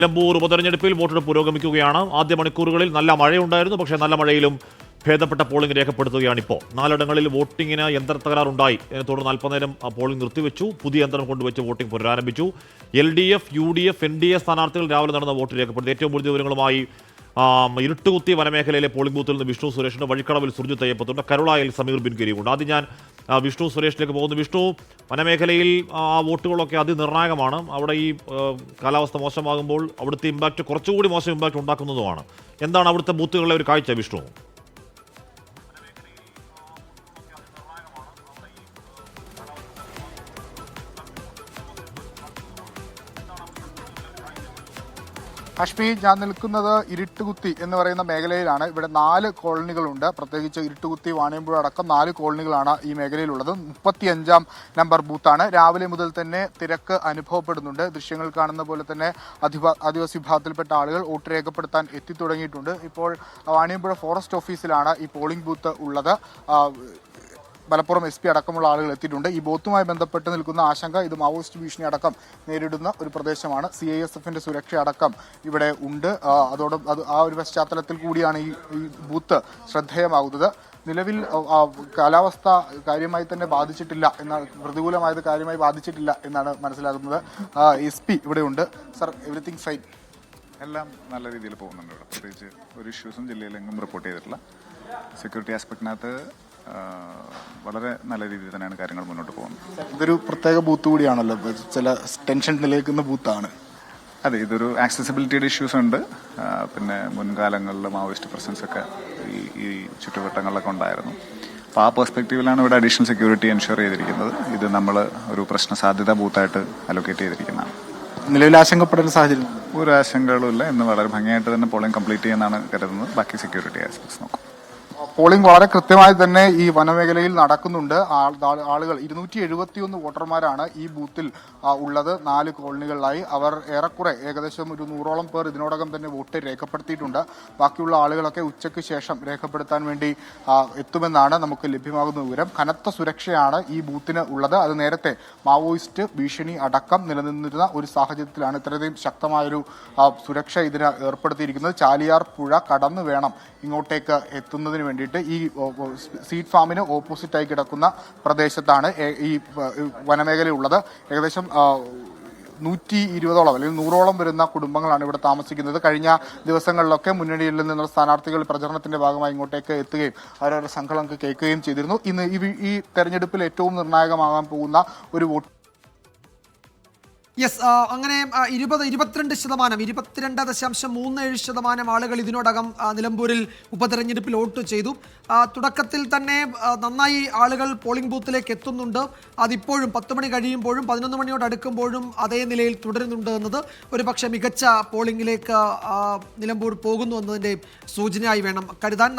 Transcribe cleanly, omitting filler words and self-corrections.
നിലമ്പൂർ ഉപതെരഞ്ഞെടുപ്പിൽ വോട്ടെടുപ്പ് പുരോഗമിക്കുകയാണ്. ആദ്യ മണിക്കൂറുകളിൽ നല്ല മഴയുണ്ടായിരുന്നു. പക്ഷേ നല്ല മഴയിലും ഭേദപ്പെട്ട പോളിംഗ് രേഖപ്പെടുത്തുകയാണ് ഇപ്പോൾ. 4 ഇടങ്ങളിൽ വോട്ടിങ്ങിന് യന്ത്ര തകരാറുണ്ടായി. തുടർന്ന് അല്പനേരം പോളിംഗ് നിർത്തിവെച്ചു. പുതിയ യന്ത്രം കൊണ്ടുവച്ച് വോട്ടിംഗ് പുനരാരംഭിച്ചു. LDF, UDF, NDA സ്ഥാനാർത്ഥികൾ രാവിലെ നടന്ന വോട്ട് രേഖപ്പെടുത്തി. ഏറ്റവും കൂടുതൽ വിവരങ്ങളുമായി ഇരുട്ടുകുത്തി വനമേഖലയിലെ പോളിംഗ് ബൂത്തിൽ നിന്ന് വിഷ്ണു സുരേഷിന്റെ വഴിക്കടവിൽ സുർജിത്ത് അയ്യപ്പത്തുണ്ട്. കരുളായിൽ സമീർ ബിൻ കരീമുണ്ട്. ആദ്യം ഞാൻ വിഷ്ണു സുരേഷിലേക്ക് പോകുന്നു. വിഷ്ണു, വനമേഖലയിൽ ആ വോട്ടുകളൊക്കെ അതിനിർണായകമാണ്. അവിടെ ഈ കാലാവസ്ഥ മോശമാകുമ്പോൾ അവിടുത്തെ ഇമ്പാക്റ്റ് കുറച്ചുകൂടി മോശം ഇമ്പാക്റ്റ് ഉണ്ടാക്കുന്നതുമാണ്. എന്താണ് അവിടുത്തെ ബൂത്തുകളിലെ ഒരു കാഴ്ച വിഷ്ണു? അഷ്മി, ഞാൻ നിൽക്കുന്നത് ഇരുട്ടുകുത്തി എന്ന് പറയുന്ന മേഖലയിലാണ്. ഇവിടെ 4 കോളനികളുണ്ട്. പ്രത്യേകിച്ച് ഇരുട്ടുകുത്തി, വാണിയമ്പുഴ അടക്കം 4 കോളനികളാണ് ഈ മേഖലയിലുള്ളത്. 35-ാം നമ്പർ ബൂത്താണ്. രാവിലെ മുതൽ തന്നെ തിരക്ക് അനുഭവപ്പെടുന്നുണ്ട്. ദൃശ്യങ്ങൾ കാണുന്ന പോലെ തന്നെ ആദിവാസി വിഭാഗത്തിൽപ്പെട്ട ആളുകൾ വോട്ട് രേഖപ്പെടുത്താൻ എത്തിത്തുടങ്ങിയിട്ടുണ്ട്. ഇപ്പോൾ വാണിയമ്പുഴ ഫോറസ്റ്റ് ഓഫീസിലാണ് ഈ പോളിംഗ് ബൂത്ത് ഉള്ളത്. മലപ്പുറം SP അടക്കമുള്ള ആളുകൾ എത്തിയിട്ടുണ്ട്. ഈ ബൂത്തുമായി ബന്ധപ്പെട്ട് നിൽക്കുന്ന ആശങ്ക, ഇത് മാവോയിസ്റ്റ് ഭീഷണി അടക്കം നേരിടുന്ന ഒരു പ്രദേശമാണ്. CISFന്റെ സുരക്ഷ അടക്കം ഇവിടെ ഉണ്ട്. ആ ഒരു പശ്ചാത്തലത്തിൽ കൂടിയാണ് ഈ ബൂത്ത് ശ്രദ്ധേയമാകുന്നത്. നിലവിൽ കാലാവസ്ഥ കാര്യമായി തന്നെ ബാധിച്ചിട്ടില്ല എന്നാണ്, പ്രതികൂലമായത് കാര്യമായി ബാധിച്ചിട്ടില്ല എന്നാണ് മനസ്സിലാകുന്നത്. SP ഇവിടെ ഉണ്ട്. Sir, everything fine? എല്ലാം നല്ല രീതിയിൽ പോകുന്നുണ്ട്. ഇവിടെ പ്രത്യേകിച്ച് ഒരു ഇഷ്യൂസും ജില്ലയിലെങ്ങും റിപ്പോർട്ട് ചെയ്തിട്ടില്ല. സെക്യൂരിറ്റി ആസ്പെക്റ്റിനകത്ത് വളരെ നല്ല രീതിയിൽ തന്നെയാണ് കാര്യങ്ങൾ മുന്നോട്ട് പോകുന്നത്. ഇതൊരു പ്രത്യേക ബൂത്ത് കൂടിയാണല്ലോ, ചില ടെൻഷൻ നിലനിൽക്കുന്ന ബൂത്താണ്. അതെ, ഇതൊരു ആക്സസിബിലിറ്റിയുടെ ഇഷ്യൂസ് ഉണ്ട്. പിന്നെ മുൻകാലങ്ങളിൽ മാവോയിസ്റ്റ് പ്രസൻസ് ഒക്കെ ഈ ചുറ്റുവട്ടങ്ങളിലൊക്കെ ഉണ്ടായിരുന്നു. അപ്പോൾ ആ പെർസ്പെക്റ്റീവിലാണ് ഇവിടെ അഡീഷണൽ സെക്യൂരിറ്റി എൻഷുർ ചെയ്തിരിക്കുന്നത്. ഇത് നമ്മൾ ഒരു പ്രശ്ന സാധ്യത ബൂത്തായിട്ട് അലോക്കേറ്റ് ചെയ്തിരിക്കുന്നതാണ്. നിലവിൽ ആശങ്കപ്പെടേണ്ട സാഹചര്യം ഒരു ആശങ്കകളും ഇല്ല. ഇന്ന് വളരെ ഭംഗിയായിട്ട് തന്നെ പോളിംഗ് കംപ്ലീറ്റ് ചെയ്യുന്നതാണ് കരുതുന്നത്. ബാക്കി സെക്യൂരിറ്റി ആസ്പെക്ട്സ് നോക്കും. പോളിംഗ് വളരെ കൃത്യമായി തന്നെ ഈ വനമേഖലയിൽ നടക്കുന്നുണ്ട്. ആളുകൾ 271 വോട്ടർമാരാണ് ഈ ബൂത്തിൽ ഉള്ളത്. 4 കോളനികളിലായി. അവർ ഏകദേശം ഒരു 100ഓളം പേർ ഇതിനോടകം തന്നെ വോട്ട് രേഖപ്പെടുത്തിയിട്ടുണ്ട്. ബാക്കിയുള്ള ആളുകളൊക്കെ ഉച്ചയ്ക്ക് ശേഷം രേഖപ്പെടുത്താൻ വേണ്ടി എത്തുമെന്നാണ് നമുക്ക് ലഭ്യമാകുന്ന വിവരം. കനത്ത സുരക്ഷയാണ് ഈ ബൂത്തിന് ഉള്ളത്. അത് നേരത്തെ മാവോയിസ്റ്റ് ഭീഷണി അടക്കം നിലനിന്നിരുന്ന ഒരു സാഹചര്യത്തിലാണ് ഇത്രയധികം ശക്തമായൊരു സുരക്ഷ ഇതിന് ഏർപ്പെടുത്തിയിരിക്കുന്നത്. ചാലിയാർ പുഴ കടന്നു വേണം ഇങ്ങോട്ടേക്ക് എത്തുന്നതിന് വേണ്ടിയിട്ട്. ഈ സീഡ് ഫാമിന് ഓപ്പോസിറ്റായി കിടക്കുന്ന പ്രദേശത്താണ് ഈ വനമേഖലയുള്ളത്. ഏകദേശം 120ഓളം അല്ലെങ്കിൽ 100ഓളം വരുന്ന കുടുംബങ്ങളാണ് ഇവിടെ താമസിക്കുന്നത്. കഴിഞ്ഞ ദിവസങ്ങളിലൊക്കെ മുന്നണിയിൽ നിന്നുള്ള സ്ഥാനാർത്ഥികൾ പ്രചരണത്തിന്റെ ഭാഗമായി ഇങ്ങോട്ടേക്ക് എത്തുകയും അവരവരുടെ സംഘങ്ങളൊക്കെ കേൾക്കുകയും ചെയ്തിരുന്നു. ഇന്ന് ഈ തെരഞ്ഞെടുപ്പിൽ ഏറ്റവും നിർണായകമാകാൻ പോകുന്ന ഒരു വോട്ട് അങ്ങനെ 22.37% ആളുകൾ ഇതിനോടകം നിലമ്പൂരിൽ ഉപതെരഞ്ഞെടുപ്പിൽ വോട്ട് ചെയ്തു. തുടക്കത്തിൽ തന്നെ നന്നായി ആളുകൾ പോളിംഗ് ബൂത്തിലേക്ക് എത്തുന്നുണ്ട്. അതിപ്പോഴും 10 മണി കഴിയുമ്പോഴും 11 മണിയോട് അടുക്കുമ്പോഴും അതേ നിലയിൽ തുടരുന്നുണ്ട് എന്നത് ഒരു പക്ഷേ മികച്ച പോളിംഗിലേക്ക് നിലമ്പൂർ പോകുന്നു എന്നതിൻ്റെ സൂചനയായി വേണം കരുതാൻ.